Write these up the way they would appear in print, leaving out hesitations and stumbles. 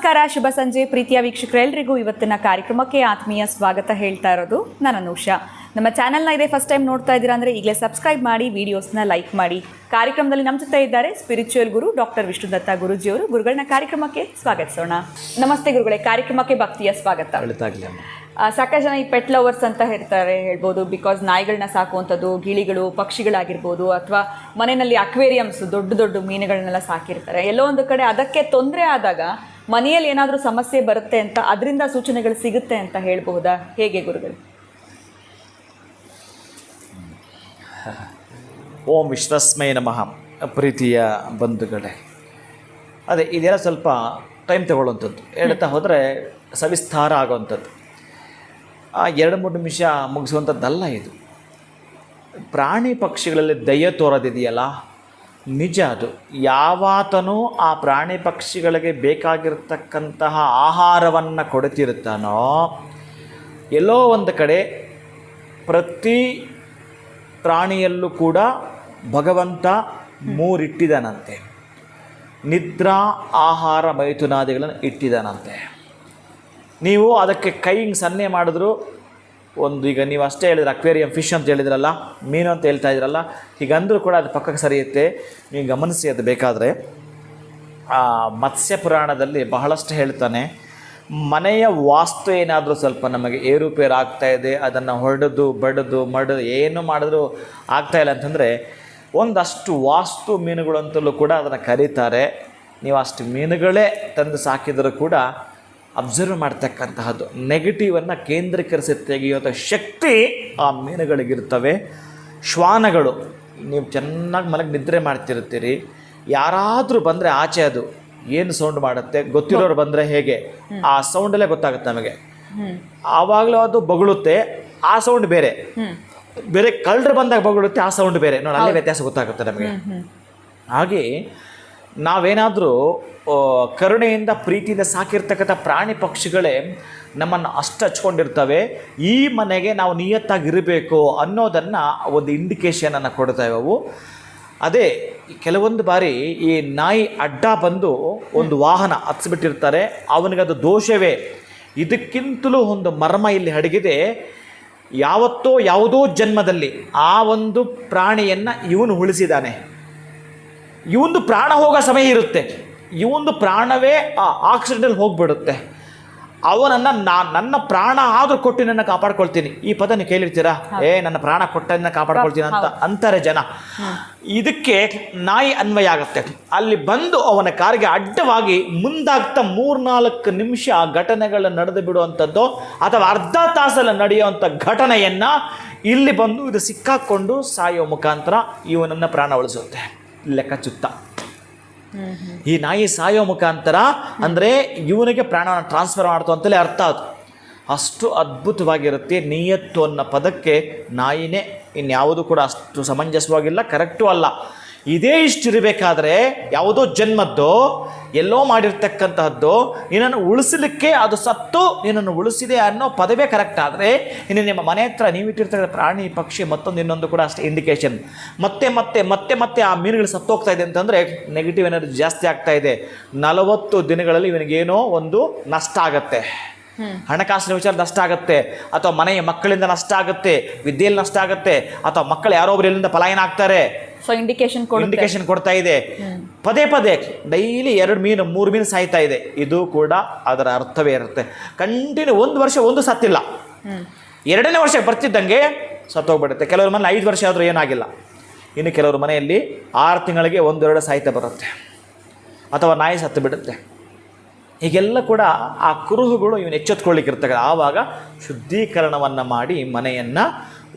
ನಮಸ್ಕಾರ, ಶುಭ ಸಂಜೆ ಪ್ರೀತಿಯ ವೀಕ್ಷಕರೆಲ್ಲರಿಗೂ ಇವತ್ತಿನ ಕಾರ್ಯಕ್ರಮಕ್ಕೆ ಆತ್ಮೀಯ ಸ್ವಾಗತ ಹೇಳ್ತಾ ಇರೋದು ನಾನು ಅನುಷಾ. ನಮ್ಮ ಚಾನೆಲ್ನ ಇದೇ ಫಸ್ಟ್ ಟೈಮ್ ನೋಡ್ತಾ ಇದ್ದೀರಾ ಅಂದರೆ ಈಗಲೇ ಸಬ್ಸ್ಕ್ರೈಬ್ ಮಾಡಿ, ವಿಡಿಯೋಸ್ನ ಲೈಕ್ ಮಾಡಿ. ಕಾರ್ಯಕ್ರಮದಲ್ಲಿ ನಮ್ಮ ಜೊತೆ ಇದ್ದಾರೆ ಸ್ಪಿರಿಚುವಲ್ ಗುರು ಡಾಕ್ಟರ್ ವಿಷ್ಣುದತ್ತ ಗುರುಜಿಯವರು. ಗುರುಗಳನ್ನ ಕಾರ್ಯಕ್ರಮಕ್ಕೆ ಸ್ವಾಗತಿಸೋಣ. ನಮಸ್ತೆ ಗುರುಗಳೇ, ಕಾರ್ಯಕ್ರಮಕ್ಕೆ ಭಕ್ತಿಯ ಸ್ವಾಗತ. ಸಾಕಷ್ಟು ಜನ ಈ ಪೆಟ್ ಲವರ್ಸ್ ಅಂತ ಹೇಳ್ಬೋದು. ಬಿಕಾಸ್ ನಾಯಿಗಳನ್ನ ಸಾಕುವಂಥದ್ದು, ಗಿಳಿಗಳು, ಪಕ್ಷಿಗಳಾಗಿರ್ಬೋದು, ಅಥವಾ ಮನೆಯಲ್ಲಿ ಅಕ್ವೇರಿಯಮ್ಸ್ ದೊಡ್ಡ ದೊಡ್ಡ ಮೀನುಗಳನ್ನೆಲ್ಲ ಸಾಕಿರ್ತಾರೆ. ಎಲ್ಲೋ ಒಂದು ಕಡೆ ಅದಕ್ಕೆ ತೊಂದರೆ ಆದಾಗ ಮನೆಯಲ್ಲಿ ಏನಾದರೂ ಸಮಸ್ಯೆ ಬರುತ್ತೆ ಅಂತ, ಅದರಿಂದ ಸೂಚನೆಗಳು ಸಿಗುತ್ತೆ ಅಂತ ಹೇಳ್ಬಹುದಾ? ಹೇಗೆ ಗುರುಗಳು? ಓಂ ವಿಶ್ವಸ್ಮೈ ನಮಃ. ಪ್ರೀತಿಯ ಬಂಧುಗಳೇ, ಅದೇ ಇದೆಲ್ಲ ಸ್ವಲ್ಪ ಟೈಮ್ ತಗೊಳ್ಳುವಂಥದ್ದು, ಹೇಳ್ತಾ ಹೋದರೆ ಸವಿಸ್ತಾರ ಆಗುವಂಥದ್ದು. 2-3 ನಿಮಿಷ ಮುಗಿಸುವಂಥದ್ದಲ್ಲ ಇದು. ಪ್ರಾಣಿ ಪಕ್ಷಿಗಳಲ್ಲಿ ದಯೆ ತೋರೋದಿದೆಯಲ್ಲ, ನಿಜ. ಅದು ಯಾವಾತನೂ ಆ ಪ್ರಾಣಿ ಪಕ್ಷಿಗಳಿಗೆ ಬೇಕಾಗಿರ್ತಕ್ಕಂತಹ ಆಹಾರವನ್ನು ಕೊಡುತ್ತಿರುತ್ತಾನೋ, ಎಲ್ಲೋ ಒಂದು ಕಡೆ ಪ್ರತಿ ಪ್ರಾಣಿಯಲ್ಲೂ ಕೂಡ ಭಗವಂತ 3 ಇಟ್ಟಿದ್ದಾನಂತೆ. ನಿದ್ರಾ, ಆಹಾರ, ಮೈಥುನಾದಿಗಳನ್ನು ಇಟ್ಟಿದ್ದಾನಂತೆ. ನೀವು ಅದಕ್ಕೆ ಕೈ ಹಿಂಗೆ ಸನ್ನೆ ಮಾಡಿದ್ರು ಒಂದು, ಈಗ ನೀವು ಅಷ್ಟೇ ಹೇಳಿದ್ರೆ ಅಕ್ವೇರಿಯಂ ಫಿಶ್ ಅಂತ ಹೇಳಿದ್ರಲ್ಲ, ಮೀನು ಅಂತ ಹೇಳ್ತಾ ಇದ್ರಲ್ಲ, ಹೀಗಂದರೂ ಕೂಡ ಅದು ಪಕ್ಕಕ್ಕೆ ಸರಿಯುತ್ತೆ. ನೀವು ಗಮನಿಸಿ, ಅದು ಬೇಕಾದರೆ ಮತ್ಸ್ಯ ಪುರಾಣದಲ್ಲಿ ಬಹಳಷ್ಟು ಹೇಳ್ತಾನೆ. ಮನೆಯ ವಾಸ್ತು ಏನಾದರೂ ಸ್ವಲ್ಪ ನಮಗೆ ಏರುಪೇರು ಆಗ್ತಾಯಿದೆ, ಅದನ್ನು ಹೊಡೆದು ಬಡಿದು ಏನು ಮಾಡಿದ್ರೂ ಆಗ್ತಾಯಿಲ್ಲ ಅಂತಂದರೆ ಒಂದಷ್ಟು ವಾಸ್ತು ಮೀನುಗಳು ಅಂತಲೂ ಕೂಡ ಅದನ್ನು ಕರೀತಾರೆ. ನೀವು ಅಷ್ಟು ಮೀನುಗಳೇ ತಂದು ಸಾಕಿದರೂ ಕೂಡ ಅಬ್ಸರ್ವ್ ಮಾಡ್ತಕ್ಕಂತಹದ್ದು, ನೆಗೆಟಿವನ್ನು ಕೇಂದ್ರೀಕರಿಸಿ ತೆಗೆಯುವಂಥ ಶಕ್ತಿ ಆ ಮೀನುಗಳಿಗಿರ್ತವೆ. ಶ್ವಾನಗಳು, ನೀವು ಚೆನ್ನಾಗಿ ಮಲಗಿ ನಿದ್ರೆ ಮಾಡ್ತಿರ್ತೀರಿ, ಯಾರಾದರೂ ಬಂದರೆ ಆಚೆ ಅದು ಏನು ಸೌಂಡ್ ಮಾಡುತ್ತೆ, ಗೊತ್ತಿರೋರು ಬಂದರೆ ಹೇಗೆ ಆ ಸೌಂಡಲ್ಲೇ ಗೊತ್ತಾಗುತ್ತೆ ನಮಗೆ. ಆವಾಗಲೂ ಅದು ಬೊಗಳುತ್ತೆ, ಆ ಸೌಂಡ್ ಬೇರೆ ಬೇರೆ. ಕಳ್ಳರು ಬಂದಾಗ ಬೊಗಳುತ್ತೆ, ಆ ಸೌಂಡ್ ಬೇರೆ. ನೋಡಿ, ಅಲ್ಲೇ ವ್ಯತ್ಯಾಸ ಗೊತ್ತಾಗುತ್ತೆ ನಮಗೆ. ಹಾಗೆ ನಾವೇನಾದರೂ ಕರುಣೆಯಿಂದ ಪ್ರೀತಿಯಿಂದ ಸಾಕಿರ್ತಕ್ಕಂಥ ಪ್ರಾಣಿ ಪಕ್ಷಿಗಳೇ ನಮ್ಮನ್ನು ಅಷ್ಟು ಹಚ್ಕೊಂಡಿರ್ತವೆ. ಈ ಮನೆಗೆ ನಾವು ನಿಯತ್ತಾಗಿರಬೇಕು ಅನ್ನೋದನ್ನು ಒಂದು ಇಂಡಿಕೇಷನನ್ನು ಕೊಡ್ತಾವೆ ಅವು. ಅದೇ ಕೆಲವೊಂದು ಬಾರಿ ಈ ನಾಯಿ ಅಡ್ಡ ಬಂದು ಒಂದು ವಾಹನ ಹತ್ತಿಸ್ಬಿಟ್ಟಿರ್ತಾರೆ, ಅವನಿಗದು ದೋಷವೇ. ಇದಕ್ಕಿಂತಲೂ ಒಂದು ಮರ್ಮ ಇಲ್ಲಿ ಅಡಗಿದೆ. ಯಾವತ್ತೋ ಯಾವುದೋ ಜನ್ಮದಲ್ಲಿ ಆ ಒಂದು ಪ್ರಾಣಿಯನ್ನು ಇವನು ಉಳಿಸಿದ್ದಾನೆ. ಇವೊಂದು ಪ್ರಾಣ ಹೋಗೋ ಸಮಯ ಇರುತ್ತೆ, ಇವೊಂದು ಪ್ರಾಣವೇ ಆಕ್ಸಿಡೆಂಟಲ್ಲಿ ಹೋಗಿಬಿಡುತ್ತೆ. ಅವನನ್ನು ನನ್ನ ಪ್ರಾಣ ಆದರೂ ಕೊಟ್ಟು ನನ್ನ ಕಾಪಾಡ್ಕೊಳ್ತೀನಿ, ಈ ಪದ ನೀವು ಕೇಳಿರ್ತೀರಾ? ನನ್ನ ಪ್ರಾಣ ಕೊಟ್ಟನ್ನ ಕಾಪಾಡ್ಕೊಳ್ತೀನಿ ಅಂತಾರೆ ಜನ. ಇದಕ್ಕೆ ನಾಯಿ ಅನ್ವಯ ಆಗುತ್ತೆ. ಅಲ್ಲಿ ಬಂದು ಅವನ ಕಾರಿಗೆ ಅಡ್ಡವಾಗಿ ಮುಂದಾಗ್ತಾ 3-4 ನಿಮಿಷ ಘಟನೆಗಳು ನಡೆದು ಬಿಡುವಂಥದ್ದು, ಅಥವಾ ಅರ್ಧ ತಾಸಲ್ಲಿ ನಡೆಯುವಂಥ ಘಟನೆಯನ್ನು ಇಲ್ಲಿ ಬಂದು ಇದು ಸಿಕ್ಕಾಕ್ಕೊಂಡು ಸಾಯೋ ಮುಖಾಂತರ ಇವನನ್ನು ಪ್ರಾಣ ಉಳಿಸುತ್ತೆ. ಲೆಕ್ಕ ಚುತ್ತ. ಈ ನಾಯಿ ಸಾಯೋ ಮುಖಾಂತರ ಅಂದರೆ ಇವನಿಗೆ ಪ್ರಾಣವನ್ನು ಟ್ರಾನ್ಸ್ಫರ್ ಮಾಡ್ತು ಅಂತಲೇ ಅರ್ಥ. ಅದು ಅಷ್ಟು ಅದ್ಭುತವಾಗಿರುತ್ತೆ. ನಿಯತ್ತು ಅನ್ನೋ ಪದಕ್ಕೆ ನಾಯಿನೇ, ಇನ್ಯಾವುದು ಕೂಡ ಅಷ್ಟು ಸಮಂಜಸವಾಗಿಲ್ಲ, ಕರೆಕ್ಟು ಅಲ್ಲ. ಇದೇ ಇಷ್ಟಿರಬೇಕಾದ್ರೆ ಯಾವುದೋ ಜನ್ಮದ್ದು ಎಲ್ಲೋ ಮಾಡಿರ್ತಕ್ಕಂತಹದ್ದು ನಿನ್ನನ್ನು ಉಳಿಸಲಿಕ್ಕೆ ಅದು ಸತ್ತು ನಿನ್ನನ್ನು ಉಳಿಸಿದೆ ಅನ್ನೋ ಪದವೇ ಕರೆಕ್ಟ್. ಆದರೆ ಇನ್ನು ನಿಮ್ಮ ಮನೆ ಹತ್ರ ನೀವಿಟ್ಟಿರ್ತಕ್ಕಂಥ ಪ್ರಾಣಿ ಪಕ್ಷಿ ಮತ್ತೊಂದು ಇನ್ನೊಂದು ಕೂಡ ಅಷ್ಟೇ ಇಂಡಿಕೇಶನ್. ಮತ್ತೆ ಮತ್ತೆ ಮತ್ತೆ ಮತ್ತೆ ಆ ಮೀನುಗಳು ಸತ್ತೋಗ್ತಾ ಇದೆ ಅಂತಂದರೆ ನೆಗೆಟಿವ್ ಎನರ್ಜಿ ಜಾಸ್ತಿ ಆಗ್ತಾ ಇದೆ. 40 ದಿನಗಳಲ್ಲಿ ಇವನಿಗೇನೋ ಒಂದು ನಷ್ಟ ಆಗತ್ತೆ. ಹಣಕಾಸಿನ ವಿಚಾರ ನಷ್ಟ ಆಗುತ್ತೆ, ಅಥವಾ ಮನೆಯ ಮಕ್ಕಳಿಂದ ನಷ್ಟ ಆಗುತ್ತೆ, ವಿದ್ಯೆಯಲ್ಲಿ ನಷ್ಟ ಆಗುತ್ತೆ, ಅಥವಾ ಮಕ್ಕಳು ಯಾರೋ ಒಬ್ಬರು ಇಲ್ಲಿಂದ ಪಲಾಯನ ಆಗ್ತಾರೆ. ಸೊ ಇಂಡಿಕೇಶನ್ ಕೊಡ್ತಾ ಇದೆ. ಪದೇ ಪದೇ ಡೈಲಿ 2 ಮೀನು 3 ಮೀನು ಸಾಯ್ತಾ ಇದೆ. ಇದು ಕೂಡ ಅದರ ಅರ್ಥವೇ ಇರುತ್ತೆ. ಕಂಟಿನ್ಯೂ 1 ವರ್ಷ ಒಂದು ಸತ್ತಿಲ್ಲ, 2ನೇ ವರ್ಷ ಬರ್ತಿದ್ದಂಗೆ ಸತ್ತೋಗ್ಬಿಡುತ್ತೆ. ಕೆಲವ್ರ ಮನೆ 5 ವರ್ಷ ಆದರೂ ಏನಾಗಿಲ್ಲ. ಇನ್ನು ಕೆಲವ್ರ ಮನೆಯಲ್ಲಿ 6 ತಿಂಗಳಿಗೆ 1-2 ಸಾಯ್ತಾ ಬರುತ್ತೆ, ಅಥವಾ ನಾಯಿ ಸತ್ತು ಬಿಡುತ್ತೆ. ಹೀಗೆಲ್ಲ ಕೂಡ ಆ ಕುರುಹುಗಳು ಇವನು ಎಚ್ಚೆತ್ಕೊಳ್ಳಿಕ್ಕಿರ್ತಕ್ಕ. ಆವಾಗ ಶುದ್ಧೀಕರಣವನ್ನು ಮಾಡಿ ಮನೆಯನ್ನು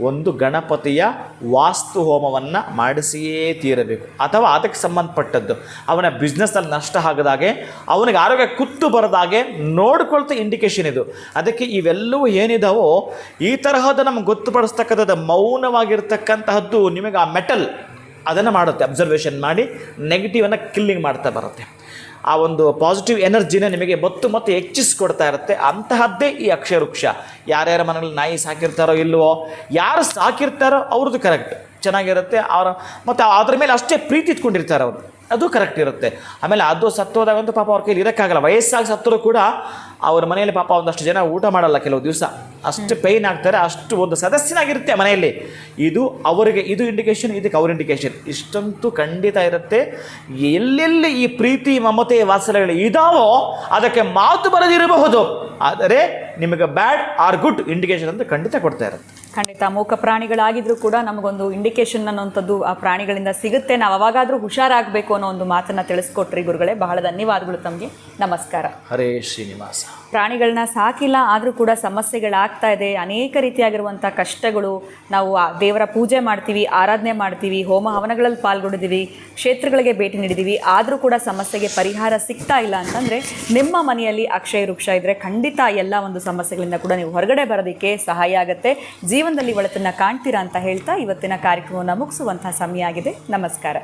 ಒಂದು ಗಣಪತಿಯ ವಾಸ್ತು ಹೋಮವನ್ನು ಮಾಡಿಸಿಯೇ ತೀರಬೇಕು. ಅಥವಾ ಅದಕ್ಕೆ ಸಂಬಂಧಪಟ್ಟದ್ದು ಅವನ ಬಿಸ್ನೆಸ್ಸಲ್ಲಿ ನಷ್ಟ ಆಗದಾಗೆ, ಅವನಿಗೆ ಆರೋಗ್ಯ ಕುತ್ತು ಬರದಾಗೆ ನೋಡ್ಕೊಳ್ತಾ ಇಂಡಿಕೇಶನ್ ಇದು. ಅದಕ್ಕೆ ಇವೆಲ್ಲವೂ ಏನಿದಾವೋ ಈ ತರಹದ ನಮ್ಗೆ ಗೊತ್ತುಪಡಿಸ್ತಕ್ಕಂಥದ್ದು ಮೌನವಾಗಿರ್ತಕ್ಕಂತಹದ್ದು ನಿಮಗೆ ಆ ಮೆಟಲ್ ಅದನ್ನು ಮಾಡುತ್ತೆ. ಅಬ್ಸರ್ವೇಷನ್ ಮಾಡಿ ನೆಗೆಟಿವನ್ನು ಕಿಲ್ಲಿಂಗ್ ಮಾಡ್ತಾ ಬರುತ್ತೆ. ಆ ಒಂದು ಪಾಸಿಟಿವ್ ಎನರ್ಜಿನ ನಿಮಗೆ ಮತ್ತು ಹೆಚ್ಚಿಸ್ಕೊಡ್ತಾ ಇರುತ್ತೆ. ಅಂತಹದ್ದೇ ಈ ಅಕ್ಷಯ ವೃಕ್ಷ. ಯಾರ್ಯಾರ ಮನೆಯಲ್ಲಿ ನಾಯಿ ಸಾಕಿರ್ತಾರೋ ಇಲ್ವೋ, ಯಾರು ಸಾಕಿರ್ತಾರೋ ಅವ್ರದ್ದು ಕರೆಕ್ಟ್ ಚೆನ್ನಾಗಿರುತ್ತೆ. ಮತ್ತು ಅದ್ರ ಮೇಲೆ ಅಷ್ಟೇ ಪ್ರೀತಿ ಇಟ್ಕೊಂಡಿರ್ತಾರೆ ಅವರು. ಅದು ಕರೆಕ್ಟ್ ಇರುತ್ತೆ. ಆಮೇಲೆ ಅದು ಸತ್ತೋದಾಗಂತೂ ಪಾಪ ಅವ್ರ ಕೈಲಿ ಇರೋಕ್ಕಾಗಲ್ಲ. ವಯಸ್ಸಾಗಿ ಸತ್ತರೂ ಕೂಡ ಅವ್ರ ಮನೆಯಲ್ಲಿ ಪಾಪ ಒಂದಷ್ಟು ಜನ ಊಟ ಮಾಡಲ್ಲ ಕೆಲವು ದಿವಸ, ಅಷ್ಟು ಪೈನ್ ಆಗ್ತಾರೆ, ಅಷ್ಟು ಒಂದು ಸದಸ್ಯನಾಗಿರುತ್ತೆ ಮನೆಯಲ್ಲಿ. ಇದು ಅವರಿಗೆ ಇದು ಇಂಡಿಕೇಶನ್, ಇದಕ್ಕೆ ಅವ್ರ ಇಂಡಿಕೇಶನ್, ಇಷ್ಟಂತೂ ಖಂಡಿತ ಇರುತ್ತೆ. ಎಲ್ಲೆಲ್ಲಿ ಈ ಪ್ರೀತಿ ಮಮತೆ ವಾತ್ಸಲ್ಯಗಳು ಇದಾವೋ ಅದಕ್ಕೆ ಮಾತು ಬರದಿರಬಹುದು, ಆದರೆ ನಿಮಗೆ ಬ್ಯಾಡ್ ಆರ್ ಗುಡ್ ಇಂಡಿಕೇಶನ್ ಅಂತ ಖಂಡಿತ ಕೊಡ್ತಾ ಇರುತ್ತೆ. ಖಂಡಿತ ಮೂಕ ಪ್ರಾಣಿಗಳಾಗಿದ್ರೂ ಕೂಡ ನಮಗೊಂದು ಇಂಡಿಕೇಶನ್ ಅನ್ನೋಂಥದ್ದು ಆ ಪ್ರಾಣಿಗಳಿಂದ ಸಿಗುತ್ತೆ. ನಾವು ಅವಾಗಾದರೂ ಹುಷಾರಾಗಬೇಕು ಅನ್ನೋ ಒಂದು ಮಾತನ್ನು ತಿಳಿಸ್ಕೊಟ್ರಿ ಗುರುಗಳೇ. ಬಹಳ ಧನ್ಯವಾದಗಳು ತಮಗೆ. ನಮಸ್ಕಾರ. ಹರೇ ಶ್ರೀನಿವಾಸ. ಪ್ರಾಣಿಗಳನ್ನ ಸಾಕಿಲ್ಲ ಆದರೂ ಕೂಡ ಸಮಸ್ಯೆಗಳಾಗ್ತಾ ಇದೆ. ಅನೇಕ ರೀತಿಯಾಗಿರುವಂಥ ಕಷ್ಟಗಳು. ನಾವು ಆ ದೇವರ ಪೂಜೆ ಮಾಡ್ತೀವಿ, ಆರಾಧನೆ ಮಾಡ್ತೀವಿ, ಹೋಮ ಹವನಗಳಲ್ಲಿ ಪಾಲ್ಗೊಂಡಿದ್ದೀವಿ, ಕ್ಷೇತ್ರಗಳಿಗೆ ಭೇಟಿ ನೀಡಿದ್ದೀವಿ, ಆದರೂ ಕೂಡ ಸಮಸ್ಯೆಗೆ ಪರಿಹಾರ ಸಿಗ್ತಾ ಇಲ್ಲ ಅಂತಂದರೆ ನಿಮ್ಮ ಮನೆಯಲ್ಲಿ ಅಕ್ಷಯ ವೃಕ್ಷ ಇದ್ದರೆ ಖಂಡಿತ ಎಲ್ಲ ಒಂದು ಸಮಸ್ಯೆಗಳಿಂದ ಕೂಡ ನೀವು ಹೊರಗಡೆ ಬರೋದಕ್ಕೆ ಸಹಾಯ ಆಗುತ್ತೆ. ಜೀವನದಲ್ಲಿ ಒಳಿತನ್ನು ಕಾಣ್ತೀರಾ ಅಂತ ಹೇಳ್ತಾ ಇವತ್ತಿನ ಕಾರ್ಯಕ್ರಮವನ್ನು ಮುಗಿಸುವಂಥ ಸಮಯ ಆಗಿದೆ. ನಮಸ್ಕಾರ.